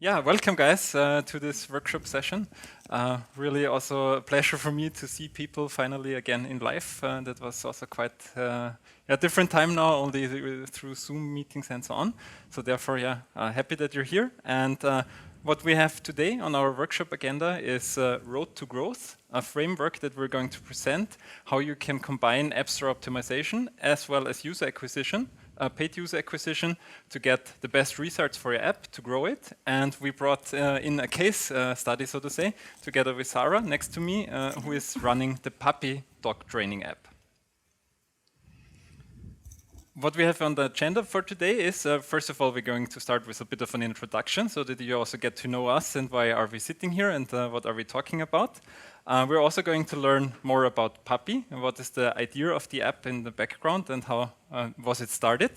Yeah, welcome guys to this workshop session. Really also a pleasure for me to see people finally again in live. That was also quite a different time now, only through Zoom meetings and so on. So therefore, yeah, happy that you're here. And what we have today on our workshop agenda is Road to Growth, a framework that we're going to present, how you can combine App Store optimization as well as user acquisition, paid user acquisition, to get the best results for your app, to grow it. And we brought in a case study, so to say, together with Sarah next to me, who is running the puppy dog training app. What we have on the agenda for today is, first of all, we're going to start with a bit of an introduction so that you also get to know us and why are we sitting here and what are we talking about. We're also going to learn more about Puppy, and what is the idea of the app in the background and how was it started.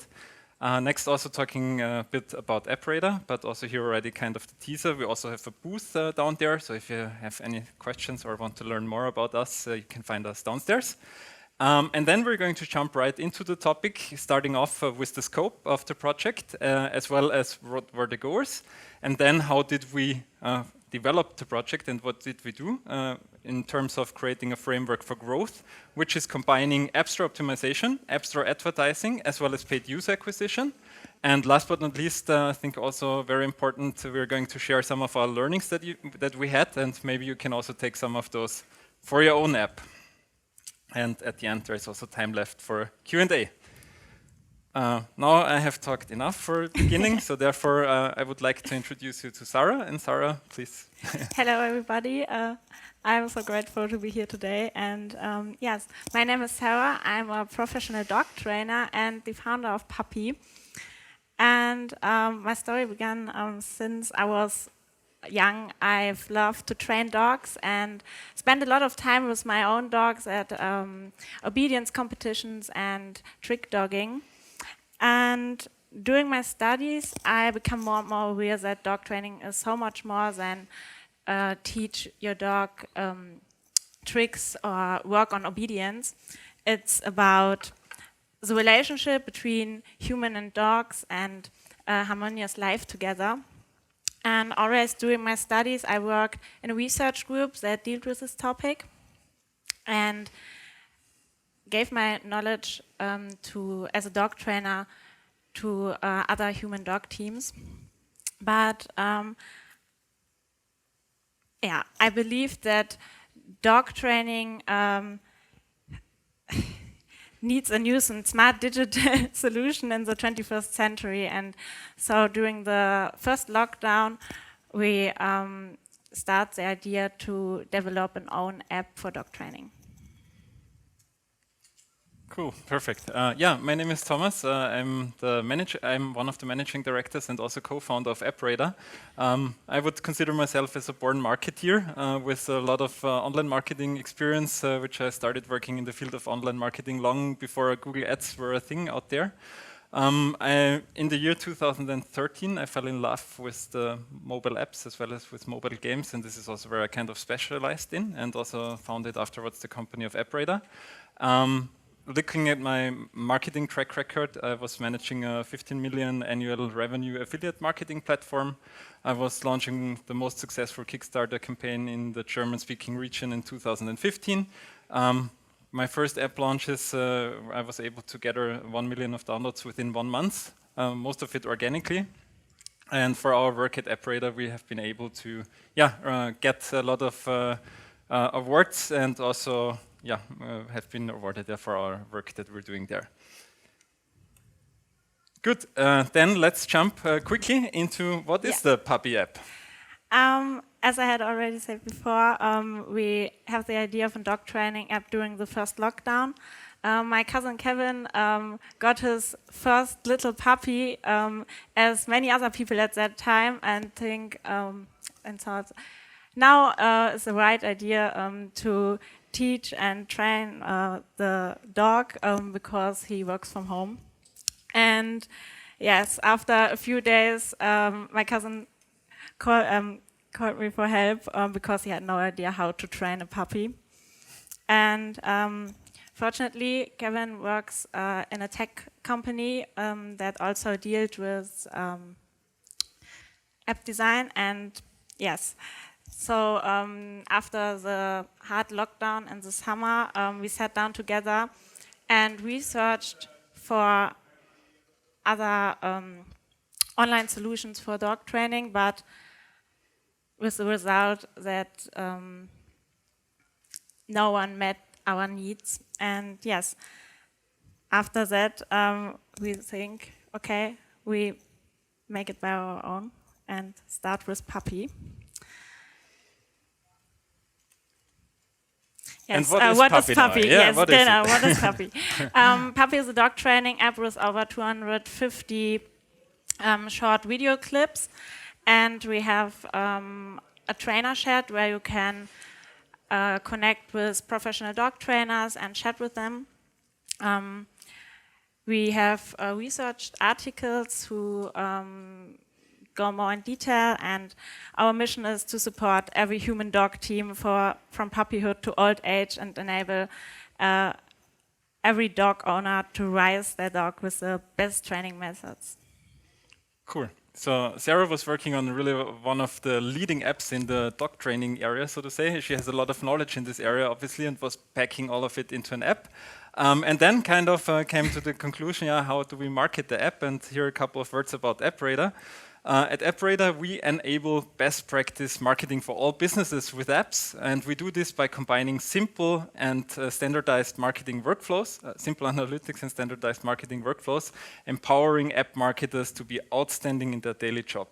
Next, also talking a bit about Apprada, but also here already kind of the teaser. We also have a booth down there, so if you have any questions or want to learn more about us, you can find us downstairs. And then we're going to jump right into the topic, starting off with the scope of the project, as well as what were the goals, and then how did we develop the project and what did we do in terms of creating a framework for growth, which is combining App Store optimization, App Store advertising, as well as paid user acquisition. And last but not least, I think also very important, we're going to share some of our learnings that we had, and maybe you can also take some of those for your own app. And at the end, there's also time left for Q&A. Now I have talked enough for beginning, so therefore I would like to introduce you to Sarah. And Sarah, please. Hello, everybody. I'm so grateful to be here today. And yes, my name is Sarah. I'm a professional dog trainer and the founder of Puppy. And my story began since I was young. I've loved to train dogs and spend a lot of time with my own dogs at obedience competitions and trick dogging. And during my studies, I become more and more aware that dog training is so much more than teach your dog tricks or work on obedience. It's about the relationship between human and dogs and harmonious life together. And always during my studies, I worked in a research group that dealt with this topic and gave my knowledge as a dog trainer to other human dog teams. But yeah, I believe that dog training needs a new and smart digital solution in the 21st century. And so during the first lockdown, we start the idea to develop an own app for dog training. Cool, perfect. Yeah, my name is Thomas. I'm one of the managing directors and also co-founder of Apprada. I would consider myself as a born marketeer with a lot of online marketing experience, which I started working in the field of online marketing long before Google Ads were a thing out there. In the year 2013, I fell in love with the mobile apps as well as with mobile games, and this is also where I kind of specialized in, and also founded afterwards the company of Apprada. Looking at my marketing track record, I was managing a 15 million annual revenue affiliate marketing platform. I was launching the most successful Kickstarter campaign in the German-speaking region in 2015. My first app launches, I was able to gather 1 million of downloads within 1 month, most of it organically. And for our work at Apprada, we have been able to get a lot of awards and also have been awarded for our work that we're doing there. Good, then let's jump quickly into what is the Puppy app. As I had already said before, we have the idea of a dog training app during the first lockdown. My cousin Kevin got his first little puppy, as many other people at that time, and thought now is the right idea to teach and train the dog because he works from home. And yes, after a few days, my cousin called me for help because he had no idea how to train a puppy. And fortunately, Kevin works in a tech company that also deals with app design. And yes, so after the hard lockdown in the summer, we sat down together and researched for other online solutions for dog training, but with the result that no one met our needs. And yes, after that, we think, okay, we make it by our own and start with Puppy. Yes, and what is Puppy? Yes, what is it? what is Puppy? Puppy is a dog training app with over 250 short video clips, and we have a trainer chat where you can connect with professional dog trainers and chat with them. We have researched articles who go more in detail, and our mission is to support every human-dog team from puppyhood to old age and enable every dog owner to raise their dog with the best training methods. Cool. So Sarah was working on really one of the leading apps in the dog training area, so to say. She has a lot of knowledge in this area, obviously, and was packing all of it into an app. And then kind of came to the conclusion, yeah, how do we market the app? And here are a couple of words about Apprada. At Apprada, we enable best practice marketing for all businesses with apps, and we do this by combining simple and standardized marketing workflows, simple analytics and standardized marketing workflows, empowering app marketers to be outstanding in their daily job.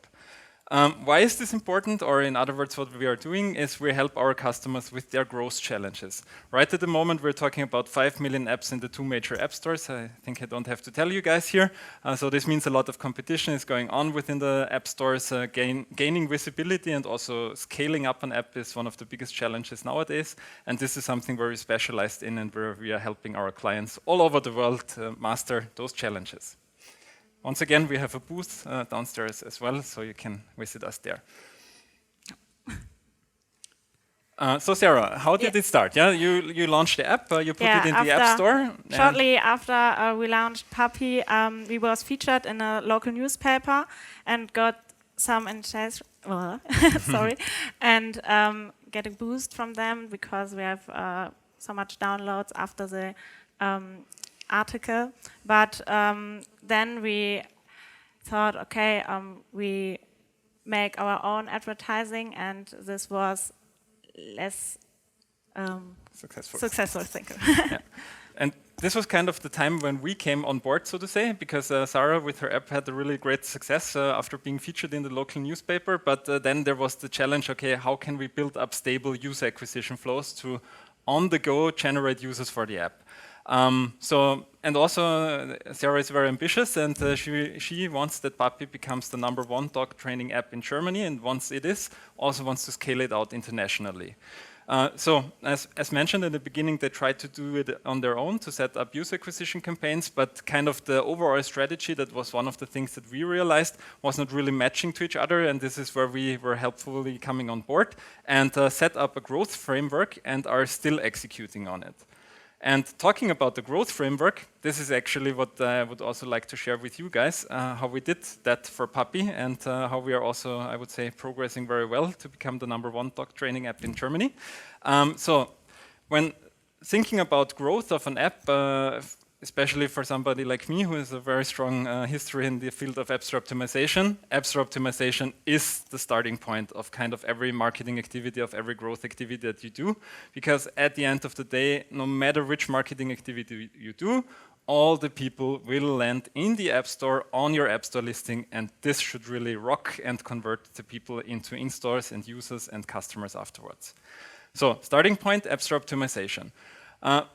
Why is this important? Or in other words, what we are doing is we help our customers with their growth challenges. Right at the moment, we're talking about 5 million apps in the 2 major app stores. I think I don't have to tell you guys here. So this means a lot of competition is going on within the app stores. Gaining visibility and also scaling up an app is one of the biggest challenges nowadays. And this is something where we're specialized in and where we are helping our clients all over the world master those challenges. Once again, we have a booth downstairs as well, so you can visit us there. So Sarah, how did it start? Yeah, you launched the app, you put it in the App Store. Shortly after we launched Puppy, we was featured in a local newspaper and got some sorry, and get a boost from them because we have so much downloads after the article. But then we thought, okay, we make our own advertising, and this was less successful, thank you. Yeah. And this was kind of the time when we came on board, so to say, because Sarah with her app had a really great success after being featured in the local newspaper. But then there was the challenge, okay, how can we build up stable user acquisition flows to on the go generate users for the app? And also Sarah is very ambitious, and she wants that Puppy becomes the #1 dog training app in Germany, and once it is, also wants to scale it out internationally. So as mentioned in the beginning, they tried to do it on their own to set up user acquisition campaigns, but kind of the overall strategy, that was one of the things that we realized was not really matching to each other, and this is where we were helpfully coming on board and set up a growth framework and are still executing on it. And talking about the growth framework, this is actually what I would also like to share with you guys, how we did that for Puppy and how we are also, I would say, progressing very well to become the #1 dog training app in Germany. So when thinking about growth of an app, especially for somebody like me who has a very strong history in the field of App Store optimization, App Store optimization is the starting point of kind of every marketing activity, of every growth activity that you do. Because at the end of the day, no matter which marketing activity you do, all the people will land in the App Store on your App Store listing, and this should really rock and convert the people into in-stores and users and customers afterwards. So starting point, App Store optimization.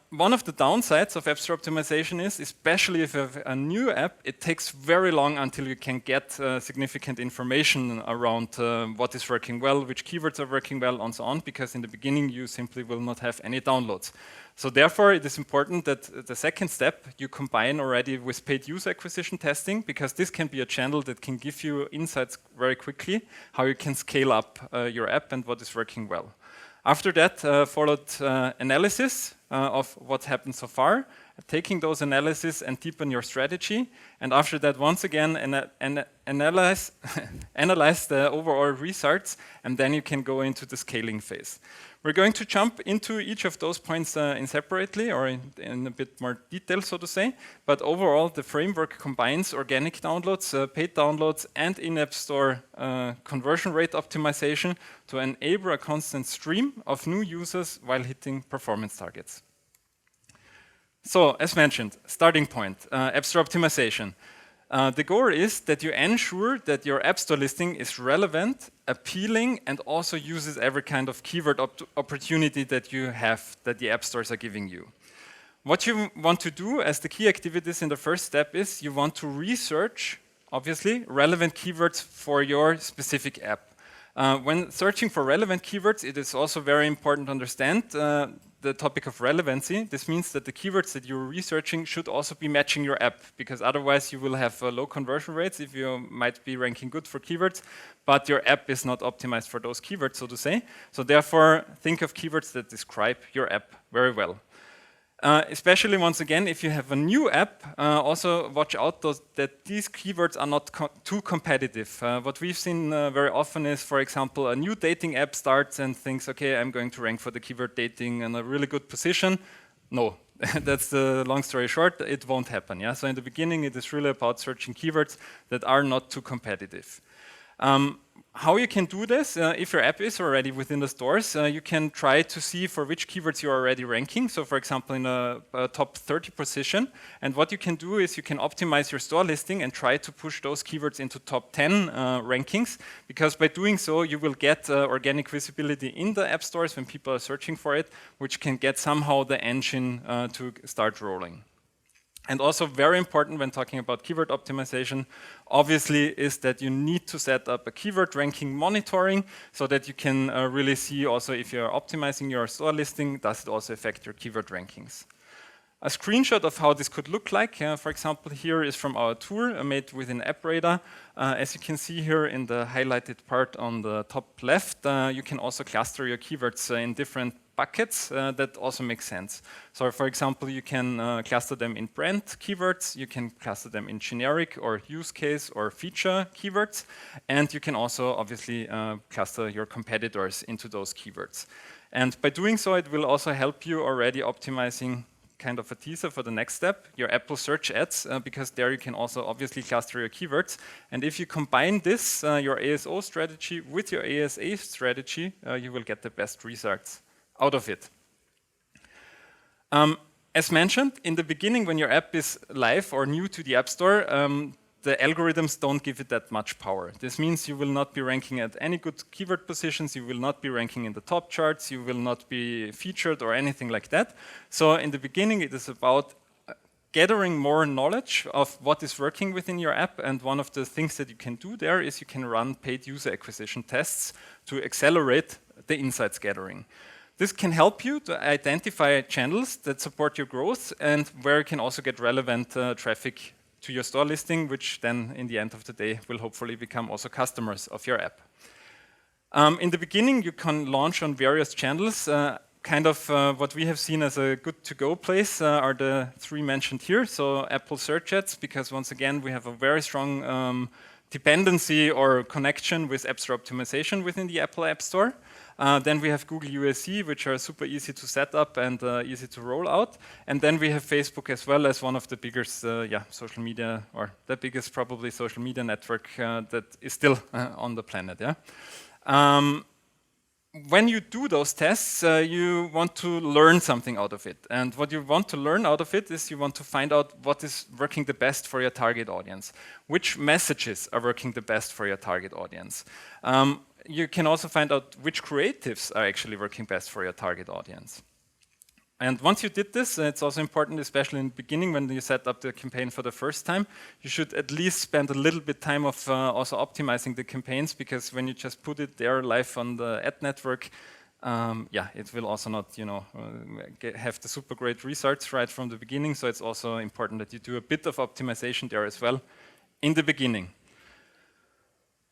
One of the downsides of App Store optimization is, especially if you have a new app, it takes very long until you can get significant information around what is working well, which keywords are working well, and so on, because in the beginning you simply will not have any downloads. So therefore it is important that the second step you combine already with paid user acquisition testing, because this can be a channel that can give you insights very quickly, how you can scale up your app and what is working well. After that followed analysis of what happened so far, taking those analysis and deepen your strategy. And after that, once again, analyze the overall results, and then you can go into the scaling phase. We're going to jump into each of those points in separately or in a bit more detail, so to say. But overall, the framework combines organic downloads, paid downloads, and in-app store conversion rate optimization to enable a constant stream of new users while hitting performance targets. So, as mentioned, starting point, App Store optimization. The goal is that you ensure that your App Store listing is relevant, appealing, and also uses every kind of keyword opportunity that you have, that the App Stores are giving you. What you want to do as the key activities in the first step is you want to research, obviously, relevant keywords for your specific app. When searching for relevant keywords, it is also very important to understand the topic of relevancy. This means that the keywords that you're researching should also be matching your app, because otherwise you will have low conversion rates if you might be ranking good for keywords, but your app is not optimized for those keywords, so to say. So therefore, think of keywords that describe your app very well. Especially, once again, if you have a new app, also watch out that these keywords are not too competitive. What we've seen very often is, for example, a new dating app starts and thinks, okay, I'm going to rank for the keyword dating in a really good position. No, that's the long story short, it won't happen. Yeah? So in the beginning, it is really about searching keywords that are not too competitive. How you can do this, if your app is already within the stores, you can try to see for which keywords you're already ranking. So for example, in a top 30 position. And what you can do is you can optimize your store listing and try to push those keywords into top 10 rankings. Because by doing so, you will get organic visibility in the app stores when people are searching for it, which can get somehow the engine to start rolling. And also very important when talking about keyword optimization, obviously, is that you need to set up a keyword ranking monitoring so that you can really see also if you're optimizing your store listing, does it also affect your keyword rankings. A screenshot of how this could look like, for example, here is from our tour made within Apprada. As you can see here in the highlighted part on the top left, you can also cluster your keywords in different buckets that also make sense. So for example, you can cluster them in brand keywords, you can cluster them in generic or use case or feature keywords, and you can also obviously cluster your competitors into those keywords. And by doing so, it will also help you already optimizing kind of a teaser for the next step, your Apple search ads, because there you can also obviously cluster your keywords. And if you combine this, your ASO strategy with your ASA strategy, you will get the best results out of it. As mentioned, in the beginning, when your app is live or new to the App Store, the algorithms don't give it that much power. This means you will not be ranking at any good keyword positions, you will not be ranking in the top charts, you will not be featured or anything like that. So in the beginning, it is about gathering more knowledge of what is working within your app, and one of the things that you can do there is you can run paid user acquisition tests to accelerate the insights gathering. This can help you to identify channels that support your growth and where you can also get relevant traffic to your store listing, which then in the end of the day will hopefully become also customers of your app. In the beginning, you can launch on various channels. What we have seen as a good to-go place are the three mentioned here. So Apple search ads, because once again, we have a very strong dependency or connection with App Store optimization within the Apple App Store. Then we have Google USC, which are super easy to set up and easy to roll out. And then we have Facebook as well as one of the biggest social media, or the biggest probably social media network that is still on the planet. Yeah. When you do those tests, you want to learn something out of it. And what you want to learn out of it is you want to find out what is working the best for your target audience. Which messages are working the best for your target audience. You can also find out which creatives are actually working best for your target audience. And once you did this, it's also important, especially in the beginning when you set up the campaign for the first time, you should at least spend a little bit time of also optimizing the campaigns, because when you just put it there live on the ad network, it will also not, have the super great results right from the beginning. So it's also important that you do a bit of optimization there as well in the beginning.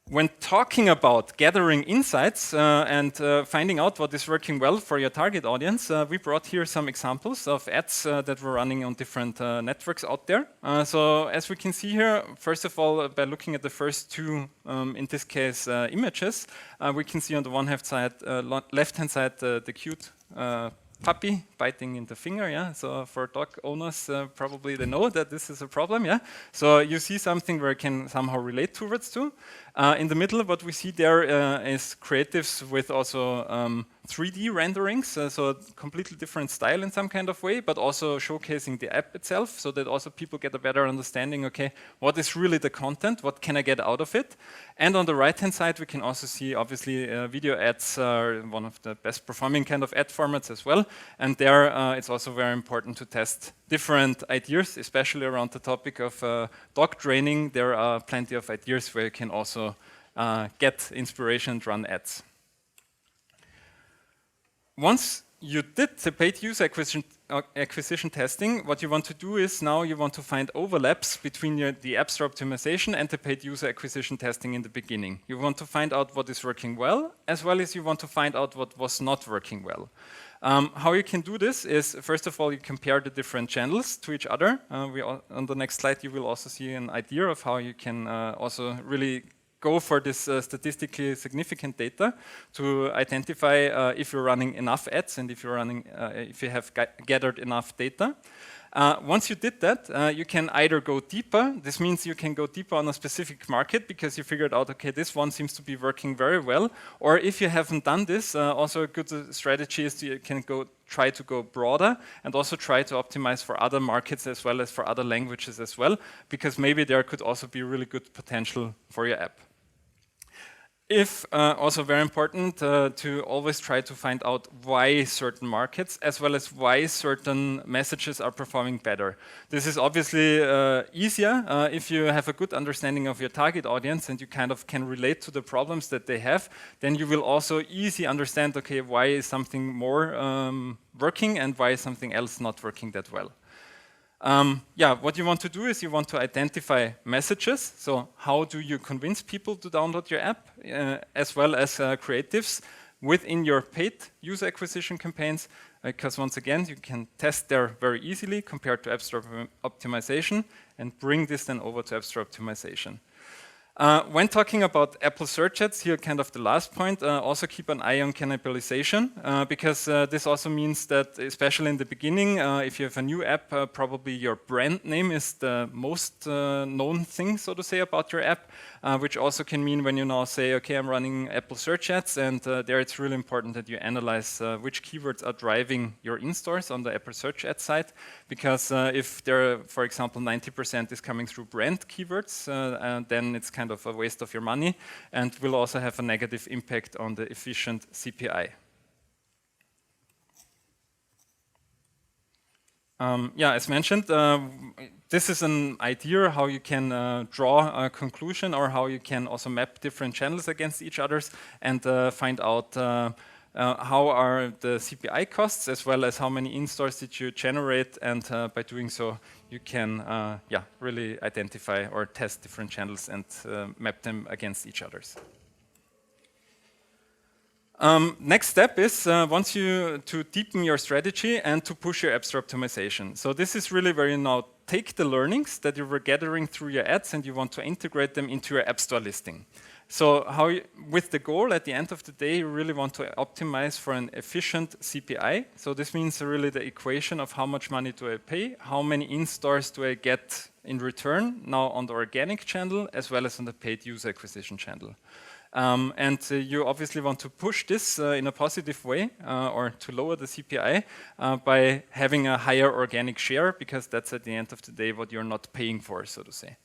When talking about gathering insights and finding out what is working well for your target audience, we brought here some examples of ads that were running on different networks out there. So as we can see here, first of all, by looking at the first two, in this case, images, we can see on the one hand side, left-hand side, the cute puppy biting in the finger, yeah. So for dog owners, probably they know that this is a problem, yeah. So you see something where you can somehow relate towards to. In the middle, what we see there is creatives with also 3D renderings, so a completely different style in some kind of way, but also showcasing the app itself, so that also people get a better understanding, okay, what is really the content, what can I get out of it? And on the right-hand side, we can also see, obviously, video ads are one of the best performing kind of ad formats as well, and there it's also very important to test different ideas, especially around the topic of dog training. There are plenty of ideas where you can also get inspiration and run ads. Once you did the paid user acquisition testing, what you want to do is now you want to find overlaps between the App Store optimization and the paid user acquisition testing in the beginning. You want to find out what is working well as you want to find out what was not working well. How you can do this is, first of all, you compare the different channels to each other. On the next slide, you will also see an idea of how you can also really go for this statistically significant data to identify if you're running enough ads and if you have gathered enough data. Once you did that, you can either go deeper. This means you can go deeper on a specific market because you figured out, okay, this one seems to be working very well. Or if you haven't done this, also a good strategy is you can try to go broader and also try to optimize for other markets as well as for other languages as well, because maybe there could also be really good potential for your app. If also very important to always try to find out why certain markets as well as why certain messages are performing better. This is obviously easier if you have a good understanding of your target audience and you kind of can relate to the problems that they have, then you will also easily understand, okay, why is something more working and why is something else not working that well. What you want to do is you want to identify messages. So how do you convince people to download your app, as well as creatives within your paid user acquisition campaigns? Because once again, you can test there very easily compared to App Store optimization and bring this then over to App Store optimization. When talking about Apple search ads, here kind of the last point, also keep an eye on cannibalization, because this also means that, especially in the beginning, if you have a new app, probably your brand name is the most known thing, so to say, about your app, which also can mean when you now say, okay, I'm running Apple search ads, and there it's really important that you analyze which keywords are driving your in-stores on the Apple search ad site, because if there, for example, 90% is coming through brand keywords, then it's kind of a waste of your money and will also have a negative impact on the efficient CPI. As mentioned, this is an idea how you can draw a conclusion or how you can also map different channels against each others and find out how are the CPI costs as well as how many in-stores did you generate, and by doing so you can really identify or test different channels and map them against each others. Next step is once you to deepen your strategy and to push your App Store optimization. So this is really where you now take the learnings that you were gathering through your ads and you want to integrate them into your App Store listing. So with the goal at the end of the day, you really want to optimize for an efficient CPI. So this means really the equation of how much money do I pay, how many in-stores do I get in return, now on the organic channel as well as on the paid user acquisition channel. You obviously want to push this in a positive way or to lower the CPI by having a higher organic share, because that's at the end of the day what you're not paying for, so to say.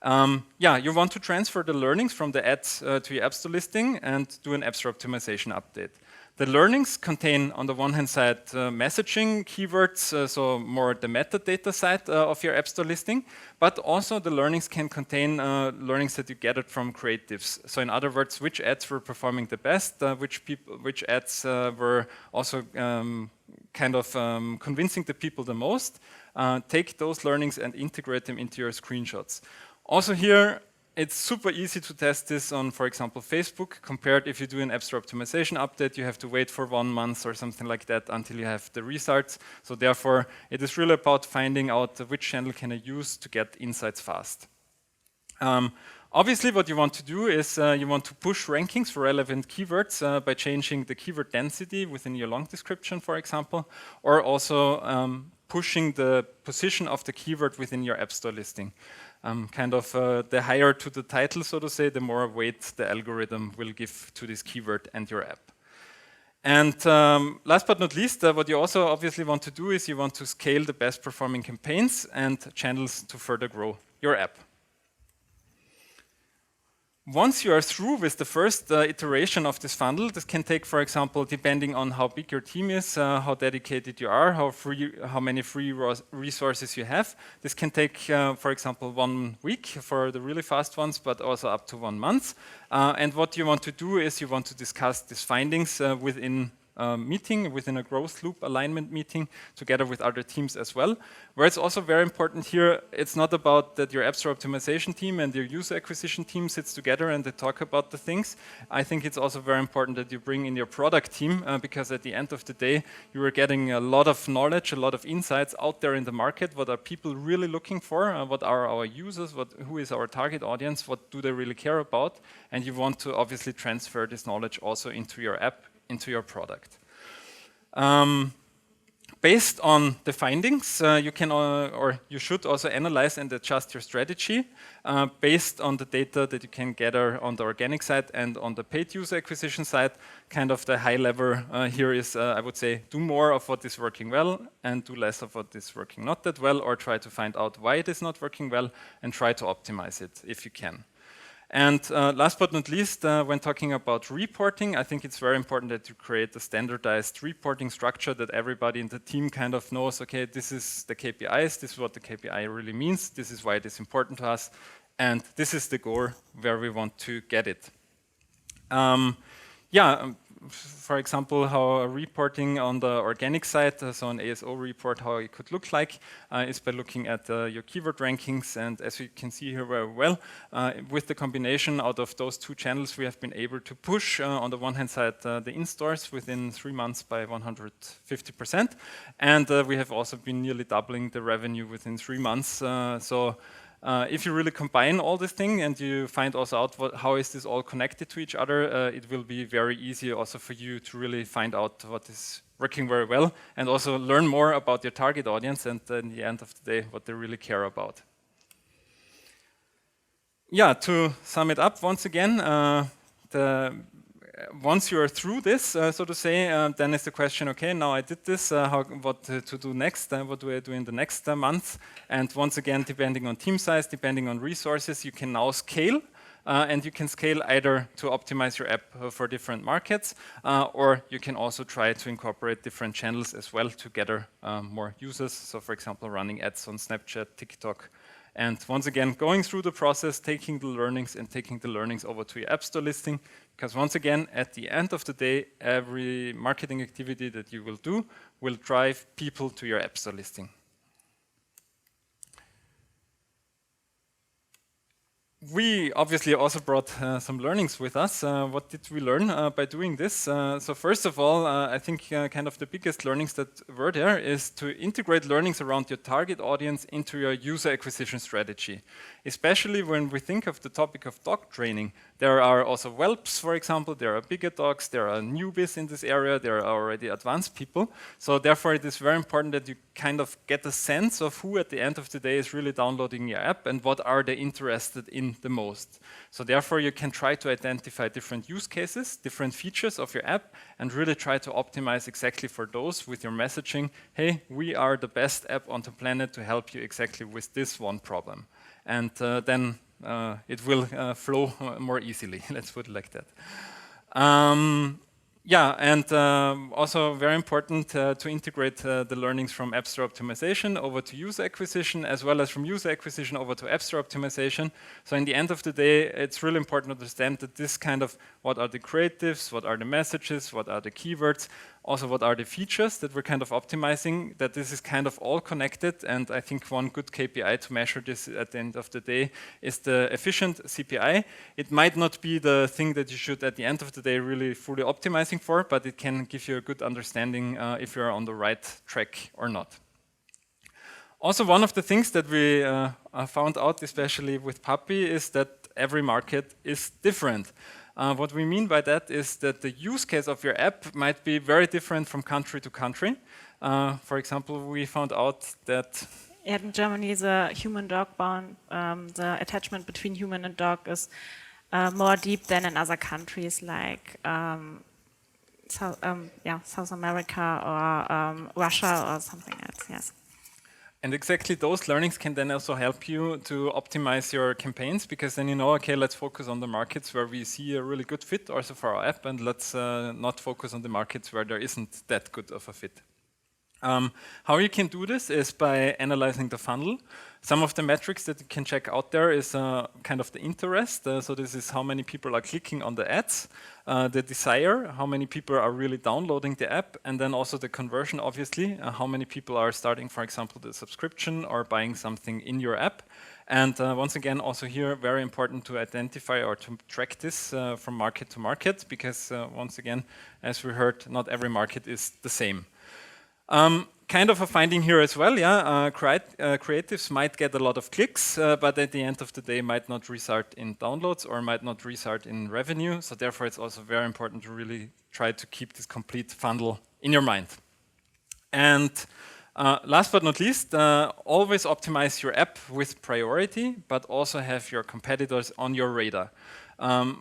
You want to transfer the learnings from the ads to your App Store listing and do an App Store optimization update. The learnings contain, on the one hand side, messaging keywords, so more the metadata side of your App Store listing, but also the learnings can contain learnings that you gathered from creatives. So in other words, which ads were performing the best, which ads were also convincing the people the most. Take those learnings and integrate them into your screenshots. Also here, it's super easy to test this on, for example, Facebook, compared if you do an App Store optimization update, you have to wait for 1 month or something like that until you have the results. So therefore, it is really about finding out which channel can I use to get insights fast. Obviously, what you want to do is you want to push rankings for relevant keywords by changing the keyword density within your long description, for example, or also pushing the position of the keyword within your App Store listing. The higher to the title, so to say, the more weight the algorithm will give to this keyword and your app. And last but not least, what you also obviously want to do is you want to scale the best performing campaigns and channels to further grow your app. Once you are through with the first iteration of this funnel, this can take, for example, depending on how big your team is, how dedicated you are, how many free resources you have. This can take, for example, 1 week for the really fast ones, but also up to 1 month. And what you want to do is you want to discuss these findings within meeting, within a growth loop alignment meeting, together with other teams as well. Where it's also very important here, it's not about that your App Store optimization team and your user acquisition team sits together and they talk about the things. I think it's also very important that you bring in your product team because at the end of the day, you are getting a lot of knowledge, a lot of insights out there in the market. What are people really looking for? What are our users? Who is our target audience? What do they really care about? And you want to obviously transfer this knowledge also into your app, into your product. Based on the findings, you can or you should also analyze and adjust your strategy based on the data that you can gather on the organic side and on the paid user acquisition side. Kind of the high level here is, I would say, do more of what is working well and do less of what is working not that well, or try to find out why it is not working well and try to optimize it if you can. And last but not least, when talking about reporting, I think it's very important that you create a standardized reporting structure that everybody in the team kind of knows, okay, this is the KPIs, this is what the KPI really means, this is why it is important to us, and this is the goal where we want to get it. For example, how reporting on the organic side, so an ASO report, how it could look like, is by looking at your keyword rankings. And as you can see here very well, with the combination out of those 2 channels, we have been able to push, on the one hand side, the in-stores within 3 months by 150%. And we have also been nearly doubling the revenue within 3 months. If you really combine all this thing and you find also out how is this all connected to each other, it will be very easy also for you to really find out what is working very well and also learn more about your target audience and in the end of the day, what they really care about. Yeah, to sum it up once again, once you are through this, so to say, then is the question, okay, now I did this, what to do next, what do I do in the next month? And once again, depending on team size, depending on resources, you can now scale, and you can scale either to optimize your app for different markets, or you can also try to incorporate different channels as well to gather more users. So for example, running ads on Snapchat, TikTok, and once again, going through the process, taking the learnings and taking the learnings over to your App Store listing. Because once again, at the end of the day, every marketing activity that you will do will drive people to your App Store listing. We obviously also brought some learnings with us. What did we learn by doing this? So first of all, I think kind of the biggest learnings that were there is to integrate learnings around your target audience into your user acquisition strategy. Especially when we think of the topic of dog training. There are also whelps, for example, there are bigger dogs, there are newbies in this area, there are already advanced people. So therefore it is very important that you kind of get a sense of who at the end of the day is really downloading your app and what are they interested in the most. So therefore you can try to identify different use cases, different features of your app and really try to optimize exactly for those with your messaging. Hey, we are the best app on the planet to help you exactly with this one problem. And then it will flow more easily, let's put it like that. Yeah, and also very important to integrate the learnings from App Store optimization over to user acquisition, as well as from user acquisition over to App Store optimization. So in the end of the day, it's really important to understand that this kind of what are the creatives, what are the messages, what are the keywords, also what are the features that we're kind of optimizing, that this is kind of all connected. And I think one good KPI to measure this at the end of the day is the efficient CPI. It might not be the thing that you should at the end of the day really fully optimizing for, but it can give you a good understanding if you're on the right track or not. Also, one of the things that we found out, especially with Puppy, is that every market is different. What we mean by that is that the use case of your app might be very different from country to country. For example, we found out that in Germany, the human-dog bond, the attachment between human and dog is more deep than in other countries like South America or Russia or something else. Yes. And exactly those learnings can then also help you to optimize your campaigns, because then you know, okay, let's focus on the markets where we see a really good fit also for our app, and let's not focus on the markets where there isn't that good of a fit. How you can do this is by analyzing the funnel. Some of the metrics that you can check out there is kind of the interest. So this is how many people are clicking on the ads, the desire, how many people are really downloading the app, and then also the conversion, obviously, how many people are starting, for example, the subscription or buying something in your app. And once again, also here, very important to identify or to track this from market to market, because once again, as we heard, not every market is the same. Kind of a finding here as well, yeah. Creatives might get a lot of clicks, but at the end of the day might not result in downloads or might not result in revenue. So therefore, it's also very important to really try to keep this complete funnel in your mind. And last but not least, always optimize your app with priority, but also have your competitors on your radar.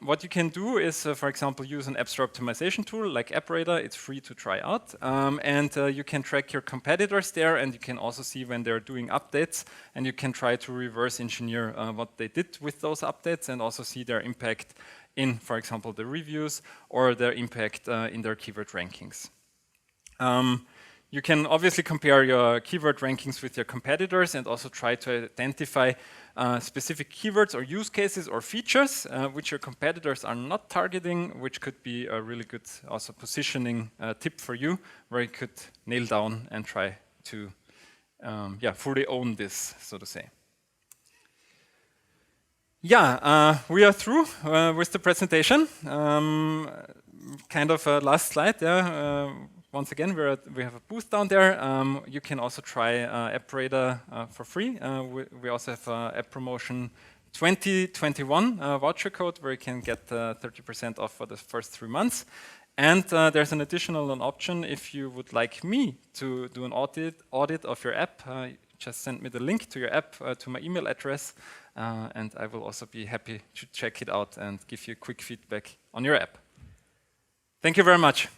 What you can do is, for example, use an App Store optimization tool like Apprada. It's free to try out. And you can track your competitors there, and you can also see when they're doing updates, and you can try to reverse engineer what they did with those updates and also see their impact in, for example, the reviews or their impact in their keyword rankings. You can obviously compare your keyword rankings with your competitors and also try to identify specific keywords or use cases or features which your competitors are not targeting, which could be a really good also positioning tip for you, where you could nail down and try to fully own this, so to say. Yeah, we are through with the presentation. Kind of a last slide, yeah. Once again, we have a booth down there. You can also try Apprada for free. We also have app promotion 2021 voucher code where you can get 30% off for the first 3 months. And there's an additional option if you would like me to do an audit of your app. Just send me the link to your app to my email address, and I will also be happy to check it out and give you quick feedback on your app. Thank you very much.